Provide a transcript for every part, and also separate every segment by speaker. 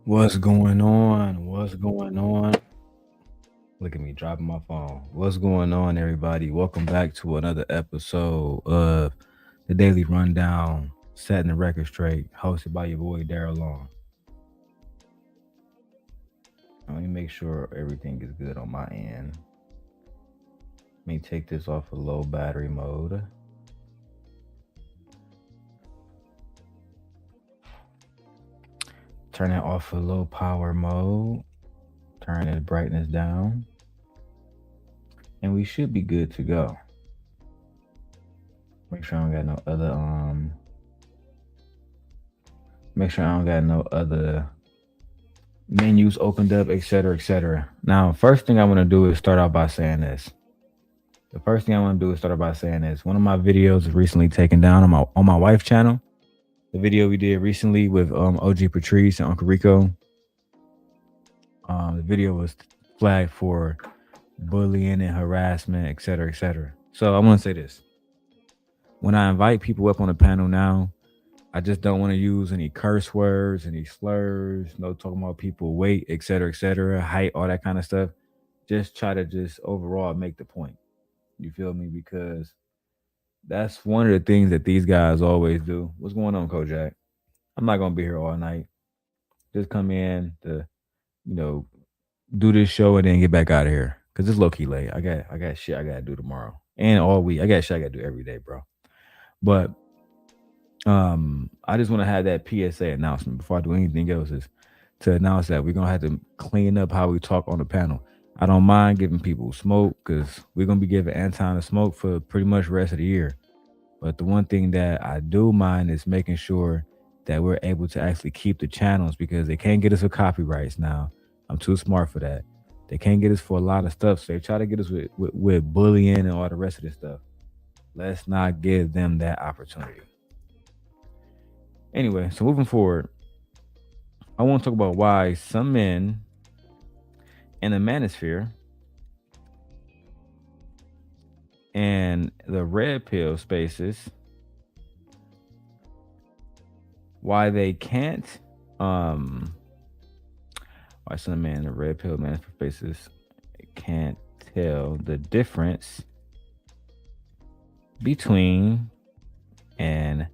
Speaker 1: What's going on? What's going on? Look at me dropping my phone. What's going on, everybody? Welcome back to another episode of the Daily Rundown, setting the record straight, hosted by your boy Darrel Long. Let me make sure everything is good on my end. Let me take this off of low battery mode. Turn it off of low power mode. Turn the brightness down. And we should be good to go. Make sure I don't got no other make sure I don't got no other menus opened up, etc., etc. Now, first thing I want to do is start out by saying this. The first thing I want to do is start out by saying this. One of my videos was recently taken down on my wife's channel. The video we did recently with OG Patrice and Uncle Rico. The video was flagged for bullying and harassment, etc., etc. So I want to say this. When I invite people up on the panel now, I just don't want to use any curse words, any slurs, no talking about people weight, etc., height, all that kind of stuff. Just try to just overall make the point. You feel me? Because that's one of the things that these guys always do. What's going on, Kojak? I'm not gonna be here all night. Just come in to, you know, do this show and then get back out of here. Cause it's low key late. I got shit I gotta do tomorrow. And all week. I got shit I gotta do every day, bro. But I just want to have that PSA announcement before I do anything else is to announce that we're gonna have to clean up how we talk on the panel. I don't mind giving people smoke because we're gonna be giving Anton a smoke for pretty much the rest of the year. But the one thing that I do mind is making sure that we're able to actually keep the channels because they can't get us for copyrights now. I'm too smart for that. They can't get us for a lot of stuff. So they try to get us with bullying and all the rest of this stuff. Let's not give them that opportunity. Anyway, so moving forward, I want to talk about why some men in the manosphere and the red pill spaces, why they can't, why some men in the red pill manosphere spaces can't tell the difference between an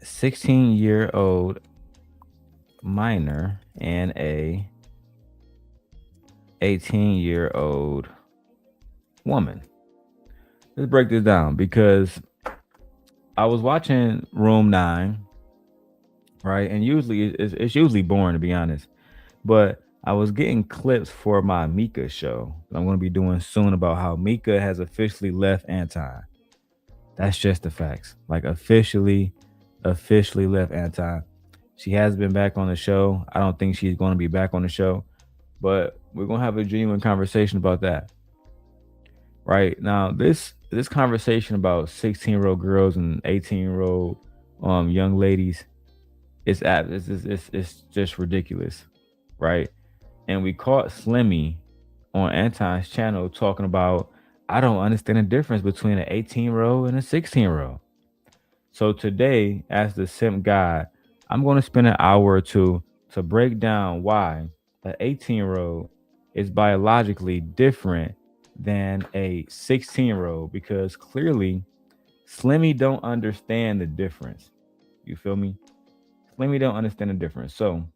Speaker 1: 16-year-old minor and a 18-year-old woman. Let's break this down because I was watching Room 9, right? And usually it's usually boring, to be honest. But I was getting clips for my Mika show I'm going to be doing soon about how Mika has officially left Anton. That's just the facts. Like officially left Anton. She has been back on the show. I don't think she's going to be back on the show, but we're going to have a genuine conversation about that. Right now, this conversation about 16-year-old girls and 18-year-old young ladies it's just ridiculous, right? And we caught Slimmy on Anton's channel talking about I don't understand the difference between an 18-year-old and a 16-year-old. So today, as the simp guy, I'm going to spend an hour or two to break down why an 18-year-old is biologically different than a 16-year-old because clearly Slimmy don't understand the difference. You feel me? Slimmy don't understand the difference. So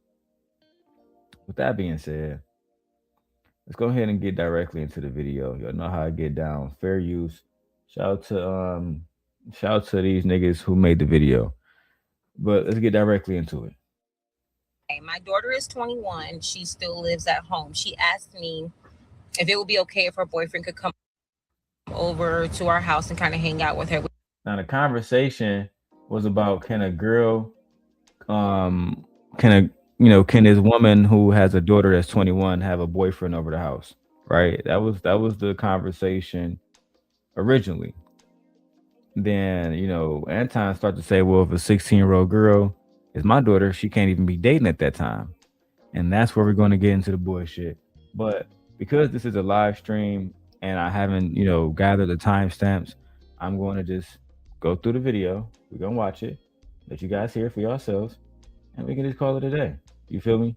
Speaker 1: with that being said, let's go ahead and get directly into the video. Y'all know how I get down. Fair use. Shout out to these niggas who made the video. But let's get directly into it.
Speaker 2: My daughter is 21. She still lives at home. She asked me if it would be okay if her boyfriend could come over to our house and kind of hang out with her.
Speaker 1: Now the conversation was about can a girl can a can this woman who has a daughter that's 21 have a boyfriend over the house? Right? That was the conversation originally. Then, Anton started to say, well, if a 16-year-old girl is my daughter, she can't even be dating at that time. And that's where we're going to get into the bullshit. But because this is a live stream and I haven't, gathered the timestamps, I'm going to just go through the video. We're going to watch it, let you guys hear it for yourselves, and we can just call it a day. You feel me?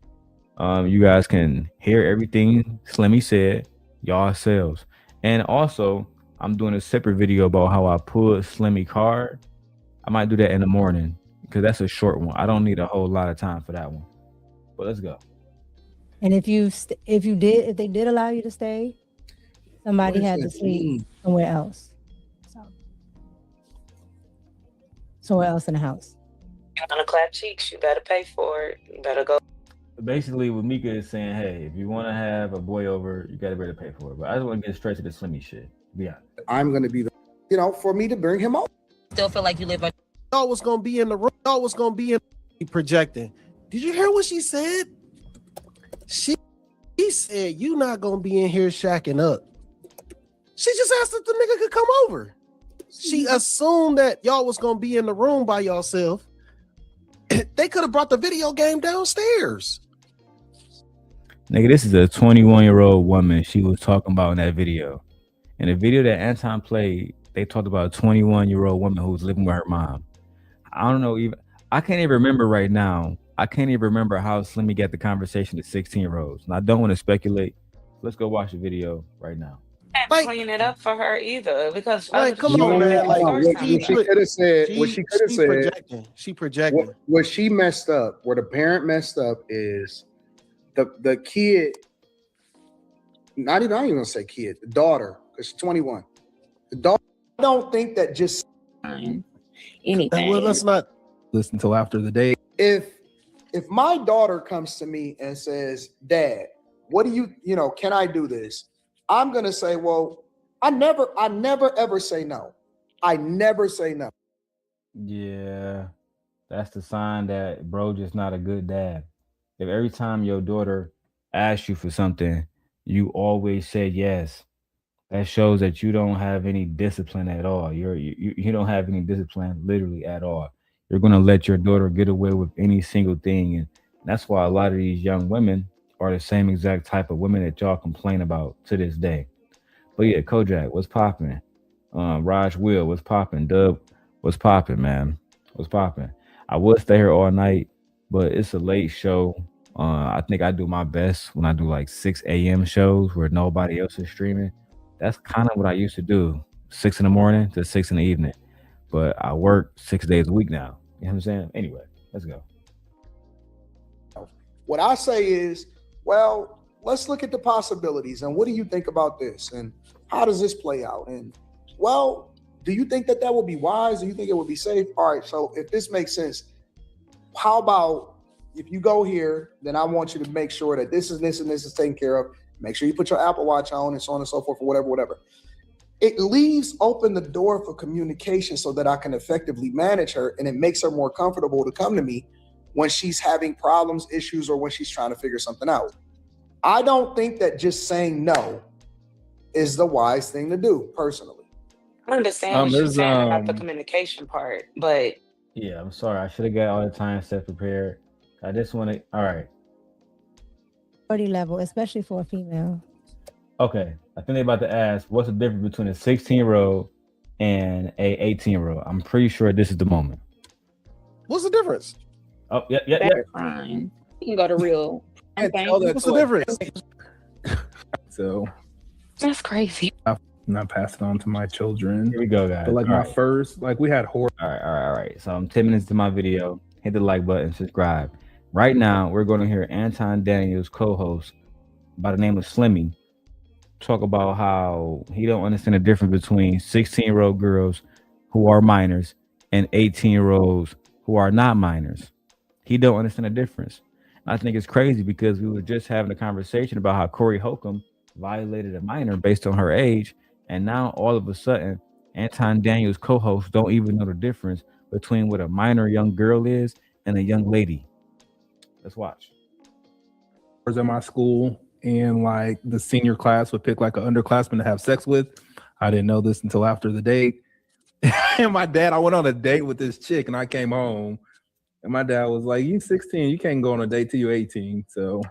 Speaker 1: You guys can hear everything Slimmy said yourselves. And also, I'm doing a separate video about how I pulled Slimmy card. I might do that in the morning because that's a short one. I don't need a whole lot of time for that one. But let's go.
Speaker 3: And if they did allow you to stay, somebody had to sleep somewhere else. Somewhere else in the house.
Speaker 4: You're gonna clap cheeks. You better pay for it. You better go.
Speaker 1: Basically, what Mika is saying, hey, if you want to have a boy over, you got to be able to pay for it. But I just want to get straight to the Slimmy shit. To be honest,
Speaker 5: I'm going to be the, for me to bring him over.
Speaker 2: Still feel like you live on.
Speaker 6: Y'all was gonna be in the room. Y'all was gonna be in projecting. Did you hear what she said? She said you not gonna be in here shacking up. She just asked if the nigga could come over. She assumed that y'all was gonna be in the room by yourself. They could have brought the video game downstairs.
Speaker 1: nigga, this is a 21-year-old woman she was talking about in that video. In the video that Anton played, they talked about a 21-year-old woman who was living with her mom. I don't know even. I can't even remember right now. I can't even remember how Slimmy got the conversation to 16-year-olds. And I don't want to speculate. Let's go watch the video right now.
Speaker 4: Can't clean it up for her either because
Speaker 6: Like, come on, man. Like,
Speaker 5: what she could have said. What she could have said.
Speaker 6: Projecting. She projecting.
Speaker 5: What she messed up. Where the parent messed up is the kid. I ain't even gonna say kid. The daughter, because she's 21. The daughter. I don't think that just
Speaker 4: anything.
Speaker 6: Well, let's not
Speaker 7: listen till after the day.
Speaker 5: If my daughter comes to me and says, "Dad, what do you can I do this?" I'm gonna say, "Well, I never ever say no. I never say no."
Speaker 1: Yeah, that's the sign that bro just not a good dad. If every time your daughter asks you for something, you always say yes, that shows that you don't have any discipline at all. You don't have any discipline literally at all. You're gonna let your daughter get away with any single thing, and that's why a lot of these young women are the same exact type of women that y'all complain about to this day. But yeah, Kojak, what's popping? Raj Will, what's popping? Dub, what's popping, man? What's popping? I would stay here all night, but it's a late show. I think I do my best when I do like 6 a.m. shows where nobody else is streaming. That's kind of what I used to do, 6 in the morning to 6 in the evening. But I work 6 days a week now. You know what I'm saying? Anyway, let's go.
Speaker 5: What I say is, well, let's look at the possibilities and what do you think about this and how does this play out? And well, do you think that will be wise? Do you think it would be safe? All right, so if this makes sense, how about if you go here, then I want you to make sure that this and this is taken care of. Make sure you put your Apple Watch on and so on and so forth, or whatever. It leaves open the door for communication so that I can effectively manage her, and it makes her more comfortable to come to me when she's having problems, issues, or when she's trying to figure something out. I don't think that just saying no is the wise thing to do, personally.
Speaker 4: I understand what you're saying about the communication part, but
Speaker 1: yeah, I'm sorry. I should have got all the time set prepared. I just want to. All right.
Speaker 3: 30 level, especially for a female.
Speaker 1: Okay, I think they're about to ask what's the difference between a 16-year-old and a 18-year-old. I'm pretty sure this is the moment.
Speaker 6: What's the difference?
Speaker 1: Oh, yeah.
Speaker 4: Fine. You can go to real.
Speaker 6: What's the difference?
Speaker 7: So
Speaker 4: that's crazy.
Speaker 7: I'm not passing on to my children.
Speaker 1: Here we go, guys.
Speaker 7: But like
Speaker 1: all
Speaker 7: my
Speaker 1: right.
Speaker 7: first, like we had horror.
Speaker 1: All right. So I'm 10 minutes to my video. Hit the like button, subscribe. Right now, we're going to hear Anton Daniels, co-host by the name of Slimmy, talk about how he don't understand the difference between 16-year-old girls who are minors and 18-year-olds who are not minors. He don't understand the difference. I think it's crazy because we were just having a conversation about how Corey Holcomb violated a minor based on her age, and now all of a sudden, Anton Daniels co-hosts don't even know the difference between what a minor young girl is and a young lady. Let's watch.
Speaker 7: At my school, and like the senior class would pick like an underclassman to have sex with. I didn't know this until after the date. And my dad, I went on a date with this chick, and I came home, and my dad was like, "You 16, you can't go on a date till you're 18." So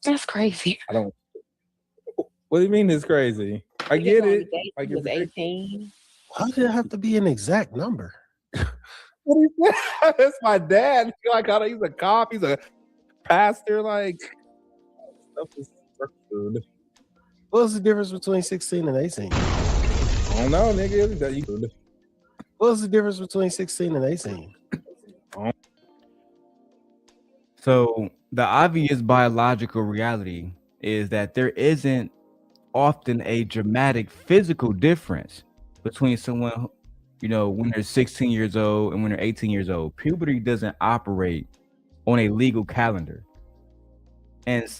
Speaker 4: that's crazy.
Speaker 7: I don't. What do you mean it's crazy? I get it.
Speaker 4: Like he was 18.
Speaker 6: Why did it have to be an exact number?
Speaker 7: What is that? That's my dad. Like, he's a cop. He's a pastor, like stuff is structured.
Speaker 6: What's the difference between 16 and 18?
Speaker 7: I don't know, nigga. That you
Speaker 6: What's the difference between 16 and 18?
Speaker 1: So the obvious biological reality is that there isn't often a dramatic physical difference between someone, when they're 16 years old and when they're 18 years old. Puberty doesn't operate on a legal calendar. And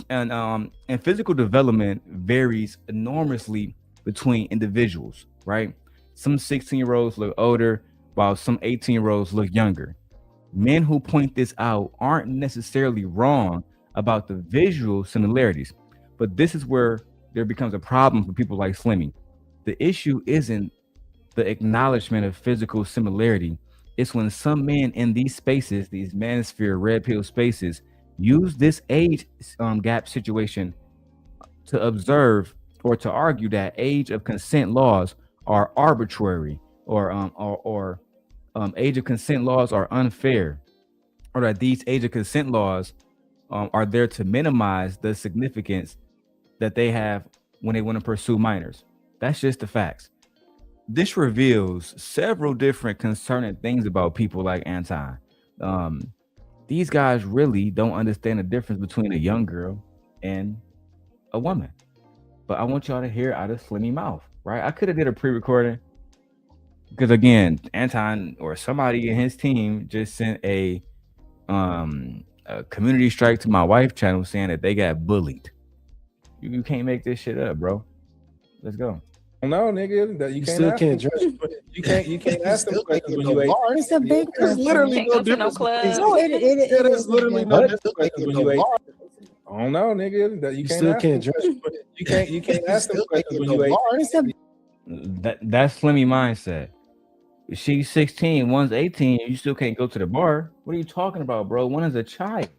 Speaker 1: physical development varies enormously between individuals, right? Some 16-year-olds look older while some 18-year-olds look younger. Men who point this out aren't necessarily wrong about the visual similarities, but this is where there becomes a problem for people like Slimmy. The issue isn't the acknowledgement of physical similarity. It's when some men in these spaces, these manosphere red pill spaces, use this age gap situation to observe or to argue that age of consent laws are arbitrary, or age of consent laws are unfair, or that these age of consent laws are there to minimize the significance that they have when they want to pursue minors. That's just the facts. This reveals several different concerning things about people like Anton. These guys really don't understand the difference between a young girl and a woman. But I want y'all to hear out of Slimmy mouth, right? I could have did a pre-recording because again, Anton or somebody in his team just sent a community strike to my wife channel saying that they got bullied. You can't make this shit up, bro. Let's go.
Speaker 7: No, nigga, that you
Speaker 6: still can't dress.
Speaker 7: You can't ask them questions when you ate.
Speaker 3: It's a big
Speaker 6: There's literally no difference. No, it is literally no difference when you ate.
Speaker 7: I don't know, nigga, that you
Speaker 6: still can't dress.
Speaker 7: You can't ask them questions when you ate.
Speaker 1: That's Slimmy mindset. She's 16, one's 18. You still can't go to the bar. What are you talking about, bro? One is a child.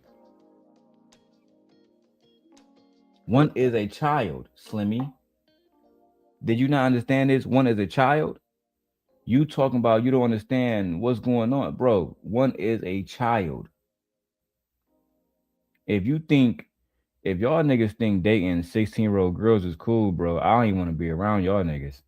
Speaker 1: One is a child, Slimmy. Did you not understand this? One is a child. You talking about you don't understand what's going on, bro. One is a child. If y'all niggas think dating 16-year-old girls is cool, bro, I don't even want to be around y'all niggas.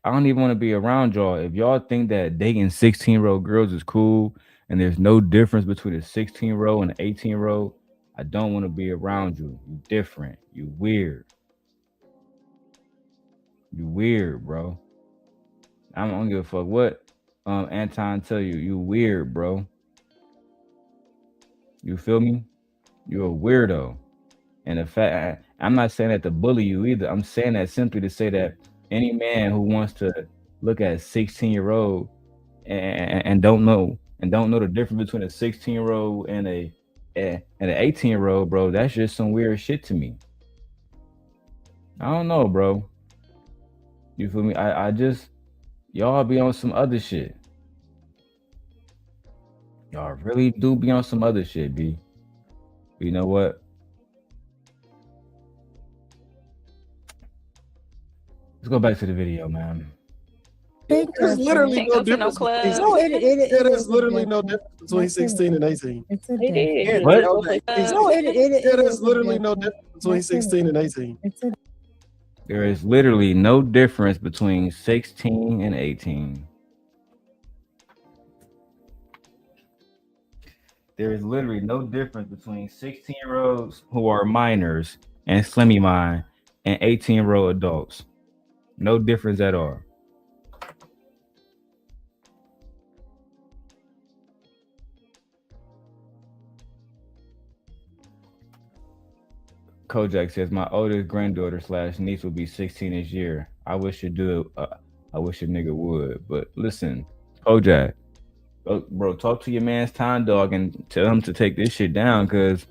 Speaker 1: I don't even want to be around y'all. If y'all think that dating 16-year-old girls is cool and there's no difference between a 16-year-old and an 18-year-old, I don't want to be around you. You different. You weird. You weird, bro. I don't give a fuck what Anton tell you. You weird, bro. You feel me? You're a weirdo. And the fact, I'm not saying that to bully you either. I'm saying that simply to say that any man who wants to look at a 16-year-old and don't know the difference between a 16-year-old and an 18-year-old, bro, that's just some weird shit to me. I don't know, bro. You feel me? I just, y'all be on some other shit. Y'all really do be on some other shit, B. You know what? Let's go back to the video, man.
Speaker 6: There's literally no difference. It is literally no difference between 16 and 18.
Speaker 1: What?
Speaker 6: It is literally no difference between 16 and 18.
Speaker 1: There is literally no difference between 16 and 18. There is literally no difference between 16-year-olds who are minors and Slimmy Mind and 18-year-old adults. No difference at all. Kojak says, my oldest granddaughter / niece will be 16 this year. I wish a nigga would. But listen, Kojak, bro, talk to your man's time dog and tell him to take this shit down, because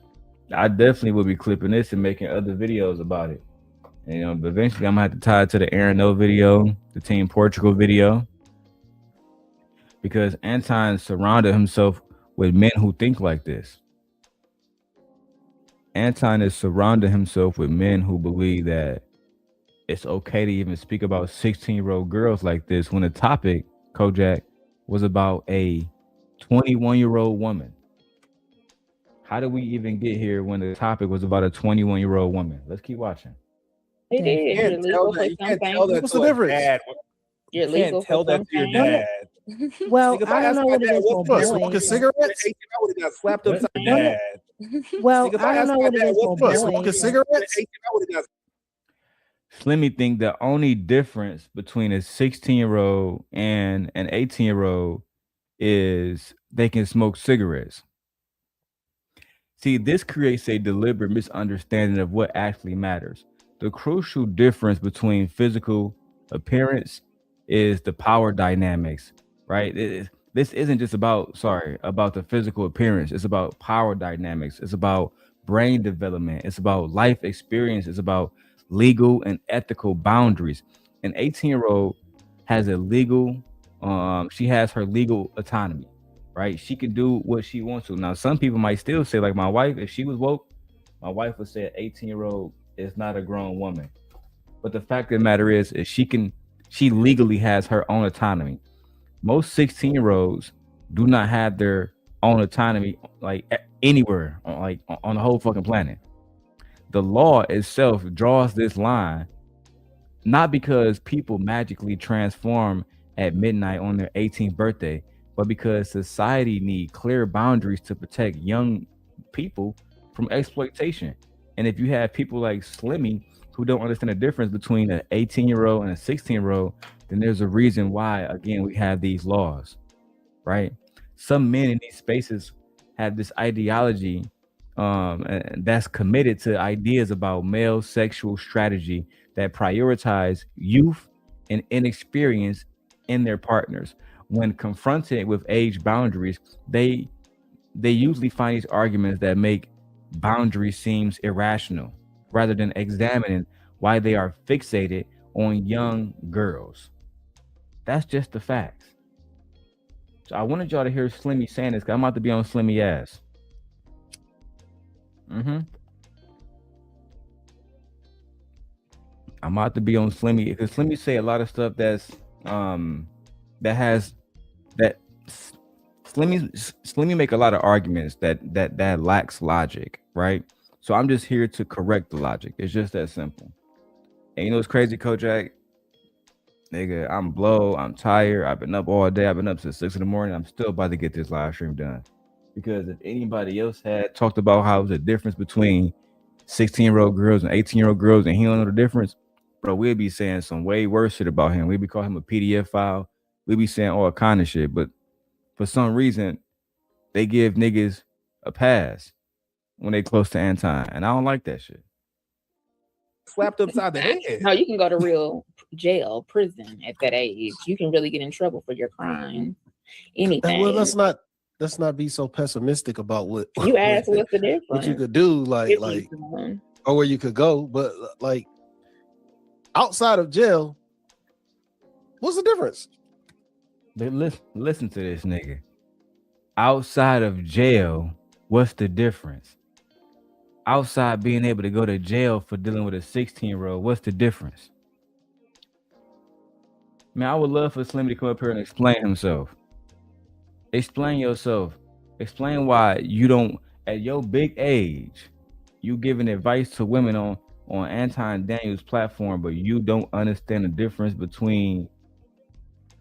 Speaker 1: I definitely will be clipping this and making other videos about it. And, but eventually I'm gonna have to tie it to the Aaron O video, the Team Portugal video, because Anton surrounded himself with men who think like this. Anton is surrounding himself with men who believe that it's okay to even speak about 16-year-old girls like this when the topic, Kojak, was about a 21-year-old woman. How did we even get here when the topic was about a 21-year-old woman? Let's keep watching.
Speaker 4: It
Speaker 3: Definitely.
Speaker 4: is.
Speaker 7: You
Speaker 4: You're
Speaker 7: can't tell
Speaker 4: legal for
Speaker 7: that. You
Speaker 4: some
Speaker 7: can't tell that
Speaker 4: things.
Speaker 6: What's
Speaker 7: to
Speaker 6: the
Speaker 7: a
Speaker 6: difference?
Speaker 7: dad. You
Speaker 4: You're
Speaker 7: can't
Speaker 4: legal for
Speaker 7: tell that
Speaker 4: some
Speaker 7: to your
Speaker 3: Well,
Speaker 4: things.
Speaker 7: dad.
Speaker 3: well,
Speaker 7: Nigga, if
Speaker 3: I
Speaker 7: I
Speaker 3: don't
Speaker 7: asked
Speaker 3: know
Speaker 7: my
Speaker 3: what it
Speaker 7: dad
Speaker 3: is
Speaker 7: what's
Speaker 3: for
Speaker 7: the
Speaker 6: What,
Speaker 7: difference
Speaker 6: smoking
Speaker 3: boys.
Speaker 7: between a 1 and
Speaker 6: cigarettes?
Speaker 7: 18, I would have got slapped
Speaker 1: What?
Speaker 7: upside the
Speaker 3: Well,
Speaker 7: head.
Speaker 3: well,
Speaker 7: Nigga, if
Speaker 3: I
Speaker 7: I
Speaker 3: don't
Speaker 7: asked
Speaker 3: know
Speaker 7: my
Speaker 3: what it
Speaker 7: dad
Speaker 3: is
Speaker 7: what's
Speaker 3: for
Speaker 7: the
Speaker 6: What,
Speaker 7: difference
Speaker 6: smoking
Speaker 7: between
Speaker 3: boys.
Speaker 7: a 1 and
Speaker 6: cigarettes?
Speaker 7: 18, I would have got.
Speaker 1: Slimmy think the only difference between a 16-year-old and an 18-year-old is they can smoke cigarettes. See, this creates a deliberate misunderstanding of what actually matters. The crucial difference between physical appearance is the power dynamics, right? This isn't just about the physical appearance. It's about power dynamics. It's about brain development. It's about life experience. It's about legal and ethical boundaries. An 18-year-old has a legal, she has her legal autonomy, right? She can do what she wants to. Now, some people might still say, like my wife, if she was woke, my wife would say an 18-year-old is not a grown woman. But the fact of the matter is she legally has her own autonomy. Most 16-year-olds do not have their own autonomy like anywhere on the whole fucking planet. The law itself draws this line not because people magically transform at midnight on their 18th birthday, but because society need clear boundaries to protect young people from exploitation. And if you have people like Slimmy who don't understand the difference between an 18-year-old and a 16-year-old, then there's a reason why again we have these laws, right? Some men in these spaces have this ideology that's committed to ideas about male sexual strategy that prioritize youth and inexperience in their partners. When confronted with age boundaries, they usually find these arguments that make boundaries seems irrational rather than examining why they are fixated on young girls. That's just the facts. So I wanted y'all to hear Slimmy saying this because I'm about to be on Slimmy ass. I'm about to be on Slimmy because Slimmy say a lot of stuff that's that has that Slimmy make a lot of arguments that lacks logic, right? So I'm just here to correct the logic. It's just that simple. And you know what's crazy, Kojak? Nigga, I'm blow. I'm tired. I've been up all day. I've been up since 6 in the morning. I'm still about to get this live stream done. Because if anybody else had talked about how the difference between 16-year-old girls and 18-year-old girls and he don't know the difference, bro, we'd be saying some way worse shit about him. We'd be calling him a PDF file. We'd be saying all kind of shit. But for some reason, they give niggas a pass when they close to Anton. And I don't like that shit.
Speaker 7: Slapped upside the head.
Speaker 4: No, you can go to real jail, prison at that age. You can really get in trouble for your crime. Anything.
Speaker 6: Well, let's not be so pessimistic about what
Speaker 4: You asked what's the difference?
Speaker 6: what you could do, like or where you could go, but like outside of jail, what's the difference?
Speaker 1: But listen to this nigga. Outside of jail, what's the difference? Outside being able to go to jail for dealing with a 16-year-old, what's the difference? Man, I would love for Slim to come up here and explain himself. Explain yourself. Explain why you don't, at your big age, you giving advice to women on Anton Daniels' platform, but you don't understand the difference between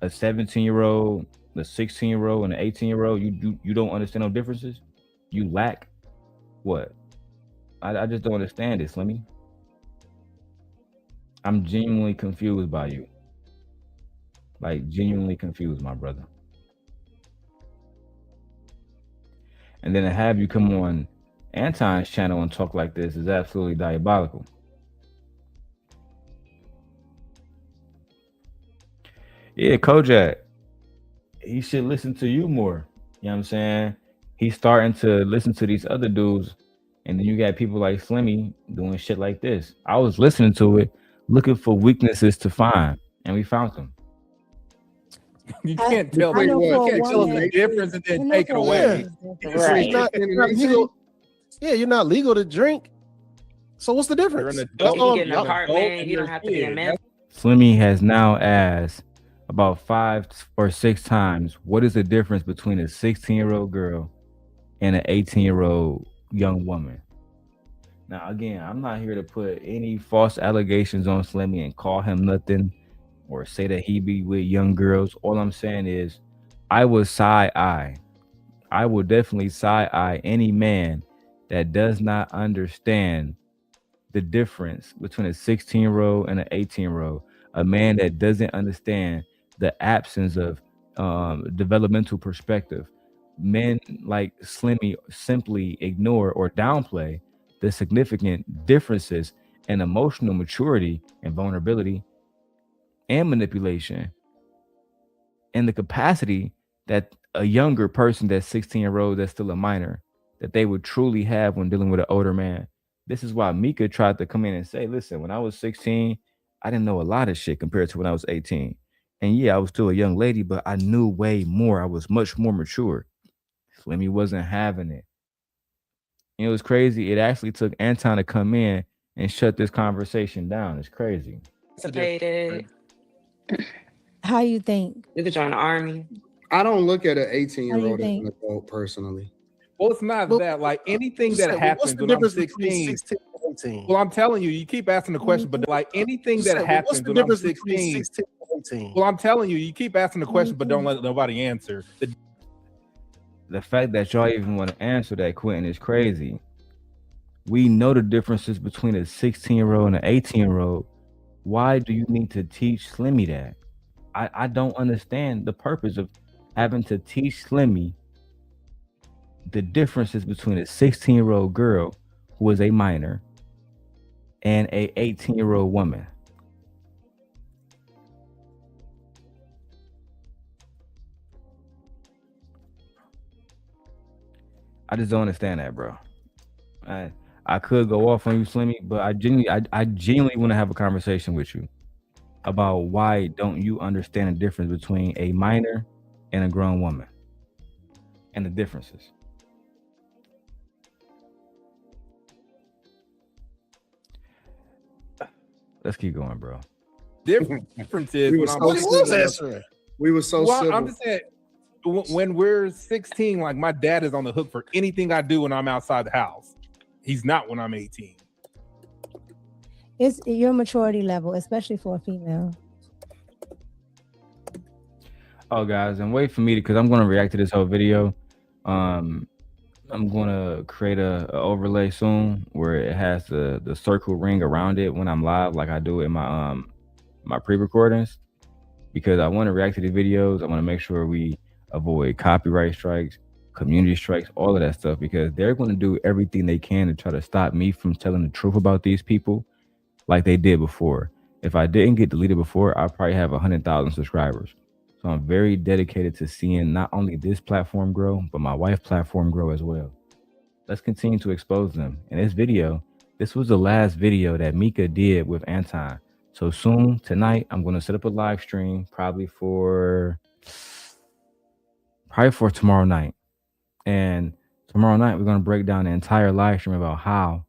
Speaker 1: a 17-year-old, a 16-year-old, and an 18-year-old. You don't understand no differences? You lack what? I just don't understand it, Slimmy. I'm genuinely confused by you. Like, genuinely confused, my brother. And then to have you come on Anton's channel and talk like this is absolutely diabolical. Yeah, Kojak, he should listen to you more. You know what I'm saying? He's starting to listen to these other dudes. And then you got people like Slimmy doing shit like this. I was listening to it, looking for weaknesses to find, and we found them.
Speaker 7: You can't tell
Speaker 3: I
Speaker 7: me
Speaker 3: know
Speaker 7: what.
Speaker 3: for
Speaker 7: You
Speaker 3: a
Speaker 7: can't tell us the
Speaker 3: woman-
Speaker 7: difference and
Speaker 3: I
Speaker 7: then
Speaker 3: know
Speaker 7: take it
Speaker 3: for a
Speaker 7: away.
Speaker 3: woman,
Speaker 4: Right.
Speaker 6: You're not legal to drink. So what's the
Speaker 7: You're
Speaker 6: difference?
Speaker 7: an
Speaker 4: You
Speaker 7: adult.
Speaker 4: can get an
Speaker 7: You're an
Speaker 4: apartment.
Speaker 7: adult and
Speaker 4: You don't
Speaker 7: you're
Speaker 4: have
Speaker 7: a
Speaker 4: to be a
Speaker 7: kid.
Speaker 4: man.
Speaker 1: Slimmy has now asked about 5 or 6 times, what is the difference between a 16-year-old girl and an 18-year-old young woman. Now, again, I'm not here to put any false allegations on Slimmy and call him nothing or say that he be with young girls. All I'm saying is, I would side eye. I will definitely side eye any man that does not understand the difference between a 16-year-old and an 18-year-old. A man that doesn't understand the absence of developmental perspective. Men like Slimmy simply ignore or downplay the significant differences in emotional maturity and vulnerability and manipulation and the capacity that a younger person that's 16-year-old that's still a minor that they would truly have when dealing with an older man. This is why Mika tried to come in and say, listen, when I was 16, I didn't know a lot of shit compared to when I was 18. And yeah, I was still a young lady, but I knew way more. I was much more mature. Slimmy wasn't having it. It was crazy. It actually took Anton to come in and shut this conversation down. It's crazy.
Speaker 8: Participated.
Speaker 3: How you think?
Speaker 8: You could join the army.
Speaker 5: I don't look at an
Speaker 3: How do you
Speaker 5: 18-year-old as an
Speaker 3: think?
Speaker 5: adult personally.
Speaker 7: Well, it's not
Speaker 6: Well,
Speaker 7: that. Like anything
Speaker 6: What's
Speaker 7: that happens
Speaker 6: the
Speaker 7: when I'm
Speaker 6: difference between
Speaker 7: 16.
Speaker 6: 16 and 18?
Speaker 7: Well, I'm telling you, you keep asking the question, but like anything that
Speaker 6: What's
Speaker 7: happens
Speaker 6: the
Speaker 7: when I'm
Speaker 6: difference between
Speaker 7: 16.
Speaker 6: 16 and 18?
Speaker 7: Well, I'm telling you, you keep asking the question, but don't let nobody answer.
Speaker 1: The fact that y'all even want to answer that, Quentin, is crazy. We know the differences between a 16-year-old and an 18-year-old. Why do you need to teach Slimmy that? I don't understand the purpose of having to teach Slimmy the differences between a 16-year-old girl who is a minor and a 18-year-old woman. I just don't understand that, bro. I could go off on you, Slimmy, but I genuinely want to have a conversation with you about why don't you understand the difference between a minor and a grown woman and the differences. Let's keep going, bro.
Speaker 7: Difference is
Speaker 5: We
Speaker 7: when
Speaker 5: were
Speaker 7: I'm
Speaker 5: so
Speaker 6: What was
Speaker 5: civil.
Speaker 6: answering?
Speaker 5: We were so
Speaker 7: well,
Speaker 5: civil.
Speaker 7: I'm just saying when we're 16, like my dad is on the hook for anything I do when I'm outside the house. He's not when I'm 18.
Speaker 3: It's your maturity level, especially for a female.
Speaker 1: Oh, guys, and wait for me because I'm going to react to this whole video. I'm going to create a overlay soon where it has the circle ring around it when I'm live, like I do in my pre-recordings, because I want to react to the videos. I want to make sure we avoid copyright strikes, community strikes, all of that stuff, because they're going to do everything they can to try to stop me from telling the truth about these people, like they did before. If I didn't get deleted before, I'd probably have 100,000 subscribers. So I'm very dedicated to seeing not only this platform grow, but my wife's platform grow as well. Let's continue to expose them. In this video, this was the last video that Mika did with Anton. So soon, tonight, I'm going to set up a live stream, probably for tomorrow night. And tomorrow night, we're going to break down the entire live stream about how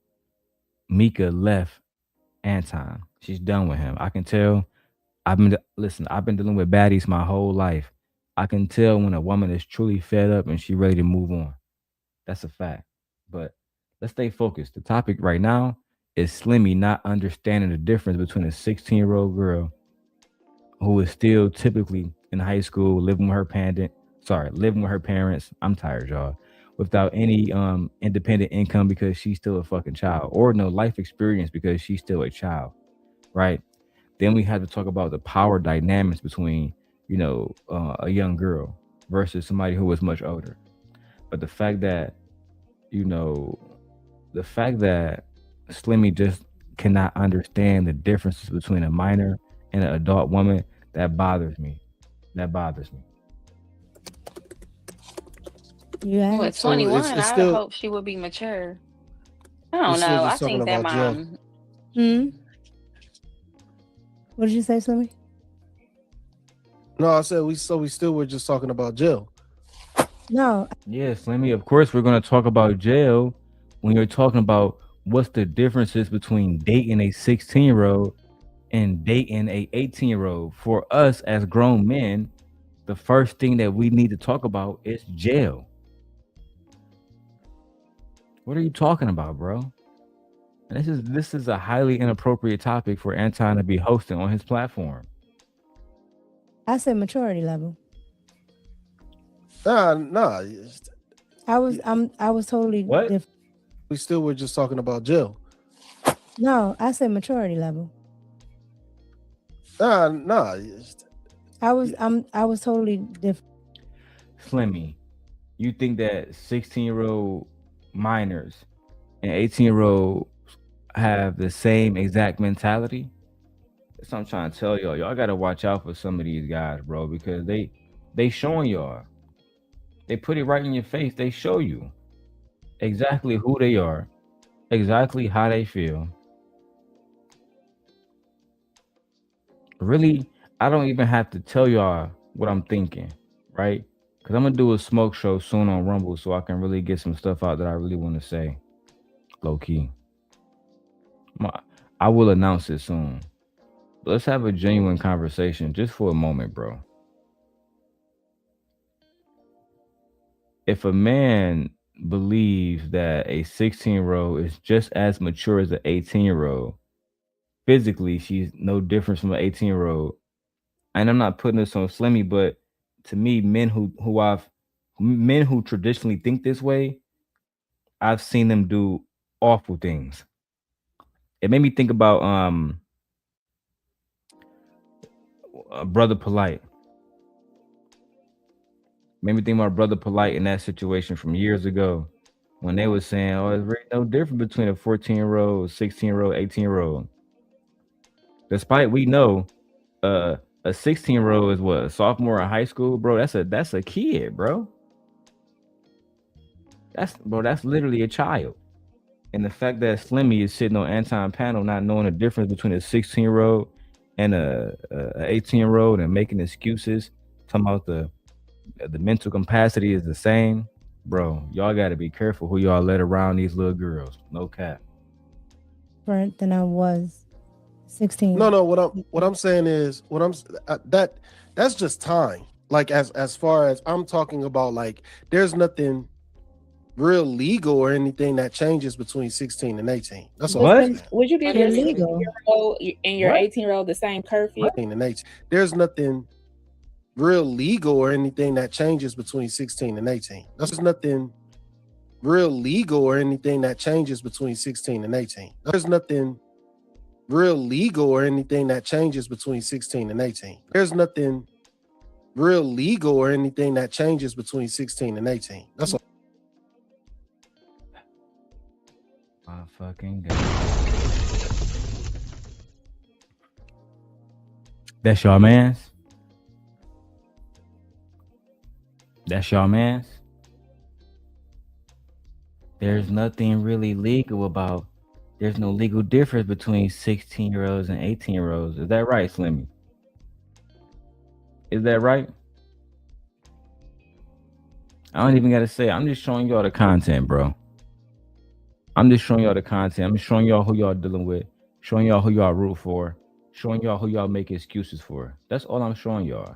Speaker 1: Mika left Anton. She's done with him. I can tell. I've been dealing with baddies my whole life. I can tell when a woman is truly fed up and she's ready to move on. That's a fact. But let's stay focused. The topic right now is Slimmy not understanding the difference between a 16-year-old girl who is still typically in high school, living with her parents. I'm tired, y'all. Without any independent income because she's still a fucking child, or no life experience because she's still a child, right? Then we have to talk about the power dynamics between, a young girl versus somebody who is much older. But the fact that Slimmy just cannot understand the differences between a minor and an adult woman, that bothers me.
Speaker 3: Yeah.
Speaker 8: Well, at
Speaker 6: So
Speaker 8: 21,
Speaker 6: it's
Speaker 8: I
Speaker 6: still-
Speaker 8: hope she would be mature. I
Speaker 6: We're
Speaker 8: don't
Speaker 6: still
Speaker 8: know. I
Speaker 6: just talking
Speaker 8: think that
Speaker 6: about Jill.
Speaker 8: mom.
Speaker 3: What did you say, Slimmy?
Speaker 6: No, I said we still were just talking about Jill.
Speaker 3: No.
Speaker 1: Yeah, Slimmy, of course we're going to talk about jail when you're talking about what's the differences between dating a 16-year-old and dating a 18-year-old. For us as grown men, the first thing that we need to talk about is jail. What are you talking about, bro? And this is a highly inappropriate topic for Anton to be hosting on his platform.
Speaker 3: I said maturity level.
Speaker 6: Nah.
Speaker 3: I was totally
Speaker 1: What?
Speaker 3: different.
Speaker 6: We still were just talking about Jill.
Speaker 3: No, I said maturity level.
Speaker 6: Nah.
Speaker 3: I was totally different.
Speaker 1: Slimmy, you think that 16-year-old minors and 18-year-olds have the same exact mentality? That's what I'm trying to tell y'all. Y'all gotta watch out for some of these guys, bro, because they showing y'all. They put it right in your face. They show you exactly who they are, exactly how they feel. Really, I don't even have to tell y'all what I'm thinking, right? Because I'm gonna do a smoke show soon on Rumble, so I can really get some stuff out that I really want to say, low key. I will announce it soon. But let's have a genuine conversation just for a moment, bro. If a man believes that a 16-year-old is just as mature as an 18-year-old, physically she's no different from an 18-year-old. And I'm not putting this on Slimmy, but to me, men who traditionally think this way, I've seen them do awful things. It made me think about Brother Polite. Made me think about Brother Polite in that situation from years ago when they were saying, "Oh, it's really no different between a 14-year-old, 16-year-old, 18-year-old." Despite we know a 16-year-old is what, a sophomore in high school, bro. That's a kid, bro. That's literally a child. And the fact that Slimmy is sitting on Anton panel not knowing the difference between a 16-year-old and a 18-year-old and making excuses, talking about the mental capacity is the same, bro. Y'all got to be careful who y'all let around these little girls. No cap.
Speaker 3: Different than I was 16.
Speaker 6: No. What I'm saying is that's just time. Like as far as I'm talking about, like there's nothing real legal or anything that changes between 16 and 18. That's all.
Speaker 1: What?
Speaker 6: I'm saying.
Speaker 4: Would you give your
Speaker 3: Illegal.
Speaker 4: 16-year-old and your
Speaker 1: What?
Speaker 4: 18-year-old the same curfew?
Speaker 6: 16 and 18. There's nothing real legal or anything that changes between 16 and 18. There's nothing real legal or anything that changes between 16 and 18. There's nothing real legal or anything that changes between 16 and 18. There's nothing real legal or anything that changes between 16 and 18. That's all.
Speaker 1: My fucking God. That's y'all man's? That's y'all man's? There's nothing really legal about, there's no legal difference between 16-year-olds and 18-year-olds. Is that right, Slimmy? Is that right? I don't even got to say, I'm just showing y'all the content, bro. I'm just showing y'all the content. I'm just showing y'all who y'all dealing with, showing y'all who y'all root for, showing y'all who y'all make excuses for. That's all I'm showing y'all.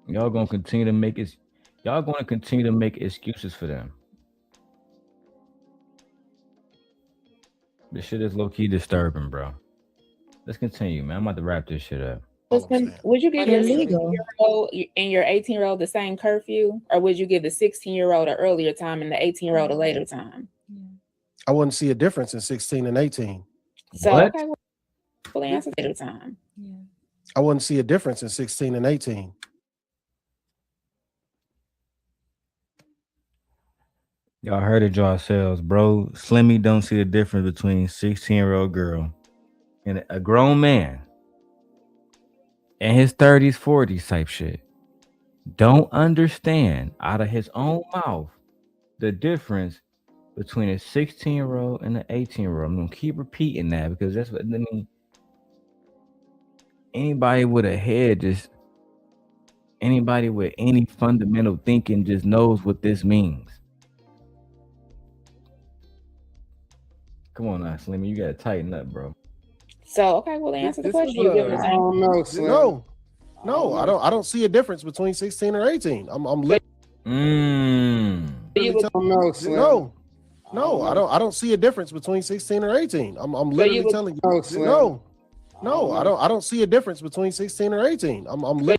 Speaker 1: Y'all gonna continue to make it. Y'all gonna continue to make excuses for them. This shit is low key disturbing, bro. Let's continue, man. I'm about to wrap this shit up.
Speaker 4: Would you give your
Speaker 3: Illegal.
Speaker 4: 16-year-old and your 18-year-old the same curfew, or would you give the 16-year-old an earlier time and the 18-year-old a later time?
Speaker 6: I wouldn't see a difference in 16 and 18.
Speaker 4: So
Speaker 1: What?
Speaker 4: okay, we'll answer later time.
Speaker 6: I wouldn't see a difference in 16 and 18.
Speaker 1: Y'all heard it yourselves, bro. Slimmy don't see the difference between 16-year-old girl and a grown man in his 30s, 40s type shit. Don't understand out of his own mouth the difference between a 16-year-old and an 18-year-old. I'm gonna keep repeating that because that's what I mean. Anybody with a head, just anybody with any fundamental thinking just knows what this means. Come on now, Slimmy, you gotta tighten up, bro.
Speaker 4: So okay, we'll answer the
Speaker 9: This was
Speaker 4: question. You give them the
Speaker 9: I
Speaker 4: same.
Speaker 9: don't know, Slim.
Speaker 6: No. No, I don't see a difference between 16 or 18. I'm literally
Speaker 4: You would,
Speaker 5: I don't know, Slim.
Speaker 6: no, I don't see a difference between 16 or 18. I'm literally telling you.
Speaker 5: No, Slim.
Speaker 6: No, I don't see a difference between 16 or 18. I'm literally.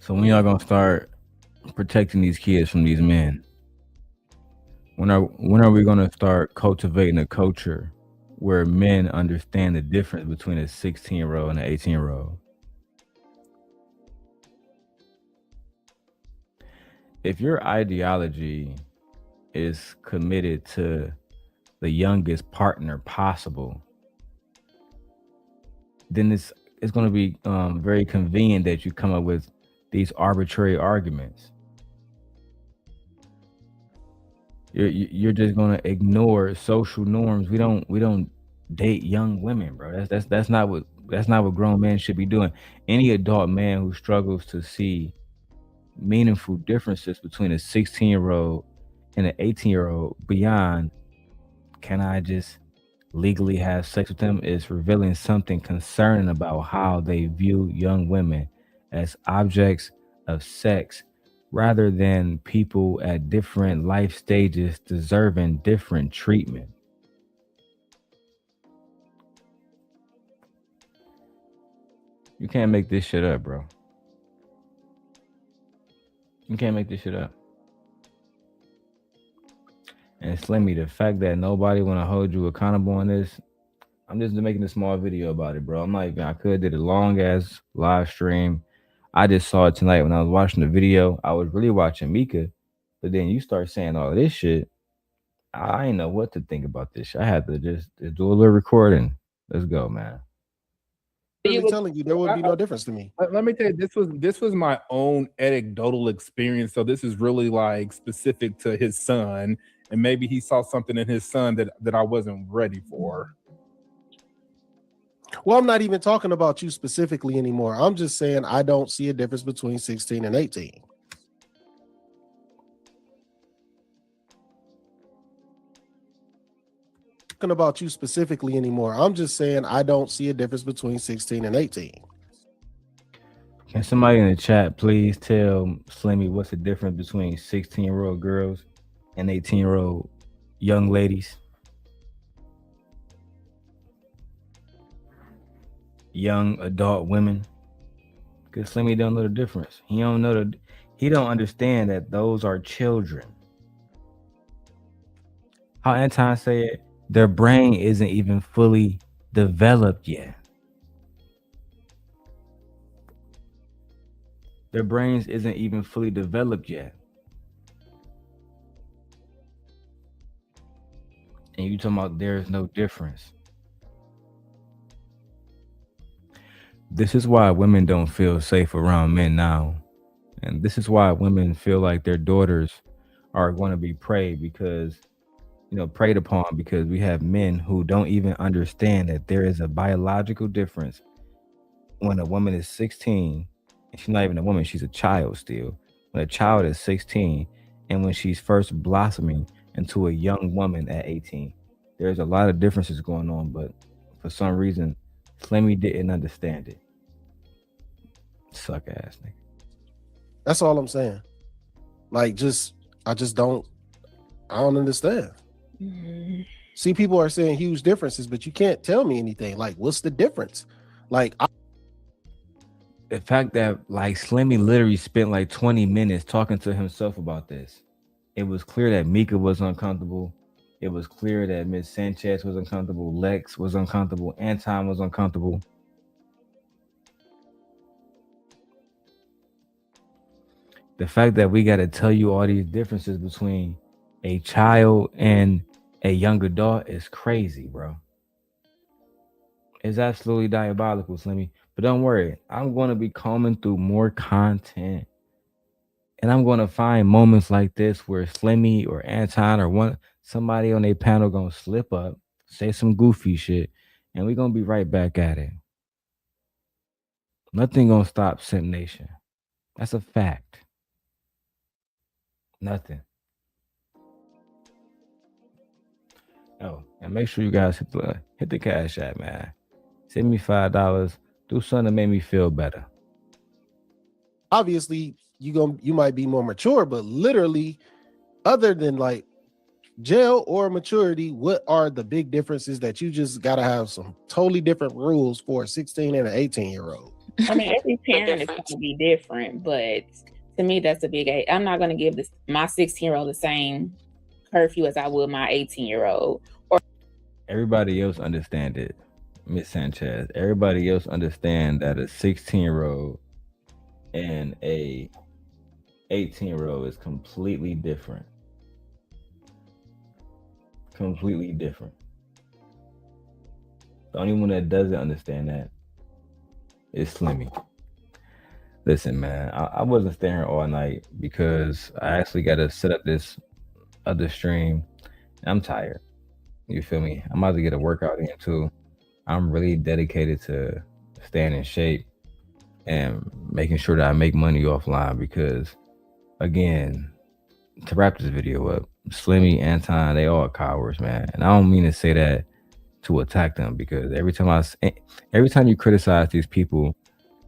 Speaker 1: So when y'all gonna start protecting these kids from these men? When are we gonna start cultivating a culture where men understand the difference between a 16-year-old and an 18-year-old? If your ideology is committed to the youngest partner possible, then it's going to be very convenient that you come up with these arbitrary arguments. You're just going to ignore social norms. We don't date young women, bro. That's not what grown men should be doing. Any adult man who struggles to see meaningful differences between a 16-year-old and an 18-year-old beyond, can I just legally have sex with them, is revealing something concerning about how they view young women as objects of sex rather than people at different life stages deserving different treatment. You can't make this shit up, bro. You can't make this shit up. And Slimmy, the fact that nobody want to hold you accountable on this, I'm just making a small video about it, bro. I'm not even, I could have did a long ass live stream. I just saw it tonight when I was watching the video. I was really watching Mika, but then you start saying all this shit. I ain't know what to think about this shit. I had to just do a little recording. Let's go, man.
Speaker 6: Telling you there would be no difference to me.
Speaker 7: Let me tell you, this was my own anecdotal experience. So this is really like specific to his son, and maybe he saw something in his son that I wasn't ready for.
Speaker 6: Well, I'm not even talking about you specifically anymore. I'm just saying I don't see a difference between 16 and 18. Talking about you specifically anymore. I'm just saying I don't see a difference between 16 and 18.
Speaker 1: Can somebody in the chat please tell Slimmy what's the difference between 16-year-old girls and 18-year-old young ladies? Young adult women. Because Slimmy don't know the difference. He don't understand that those are children. How Anton said, their brain isn't even fully developed yet. Their brains isn't even fully developed yet. And you talking about there's no difference. This is why women don't feel safe around men now. And this is why women feel like their daughters are going to be preyed upon, because we have men who don't even understand that there is a biological difference when a woman is 16, and she's not even a woman, she's a child still. When a child is 16 and when she's first blossoming into a young woman at 18, there's a lot of differences going on, but for some reason, Slimmy didn't understand it. Suck ass nigga.
Speaker 6: That's all I'm saying. Like, I don't understand. Mm-hmm. See, people are saying huge differences, but you can't tell me anything. Like, what's the difference? Like,
Speaker 1: the fact that like Slimmy literally spent like 20 minutes talking to himself about this. It was clear that Mika was uncomfortable. It was clear that Miss Sanchez was uncomfortable. Lex was uncomfortable. Anton was uncomfortable. The fact that we got to tell you all these differences between a child and a young adult is crazy, bro. It's absolutely diabolical, Slimmy. But don't worry, I'm going to be combing through more content, and I'm going to find moments like this where Slimmy or Anton or somebody on their panel going to slip up, say some goofy shit, and we're going to be right back at it. Nothing going to stop Simp Nation. That's a fact. Nothing. Oh, and make sure you guys hit the cash app, man. Send me $5. Do something to make me feel better.
Speaker 6: Obviously, you might be more mature, but literally, other than like jail or maturity, what are the big differences that you just gotta have some totally different rules for a 16 and an 18-year-old?
Speaker 4: I mean, every
Speaker 8: The
Speaker 4: parent is going
Speaker 8: difference.
Speaker 4: to be different, but to me, that's a big age. I'm not going to give my 16-year-old the same curfew as I would my 18-year-old.
Speaker 1: Everybody else understand it, Miss Sanchez. Everybody else understand that a 16-year-old and a 18-year-old is completely different. Completely different. The only one that doesn't understand that is Slimmy. Listen, man, I wasn't staying here all night because I actually got to set up this other stream. And I'm tired. You feel me? I'm about to get a workout in too. I'm really dedicated to staying in shape and making sure that I make money offline because, again, to wrap this video up, Slimmy, Anton, they all cowards, man. And I don't mean to say that to attack them because every time you criticize these people,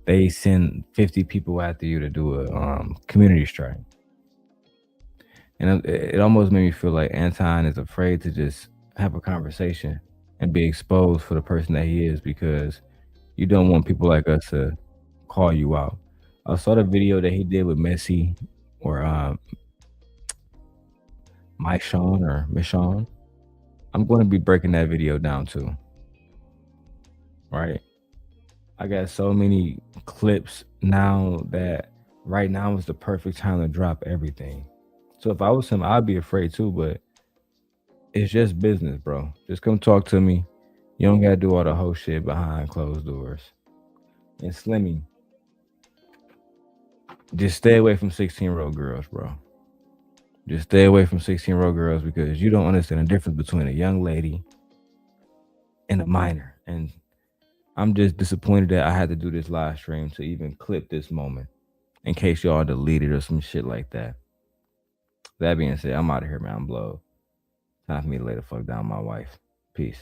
Speaker 1: they send 50 people after you to do a community strike. And it almost made me feel like Anton is afraid to just have a conversation and be exposed for the person that he is because you don't want people like us to call you out. I saw the video that he did with Messi or Mike Sean or Michonne. I'm going to be breaking that video down too. Right? I got so many clips now that right now is the perfect time to drop everything. So if I was him, I'd be afraid too, but it's just business, bro. Just come talk to me. You don't gotta do all the whole shit behind closed doors. And Slimmy, just stay away from 16-year-old girls, bro. Just stay away from 16-year-old girls because you don't understand the difference between a young lady and a minor. And I'm just disappointed that I had to do this live stream to even clip this moment in case y'all deleted or some shit like that. That being said, I'm out of here, man. I'm blowed. Time for me to lay the fuck down my wife. Peace.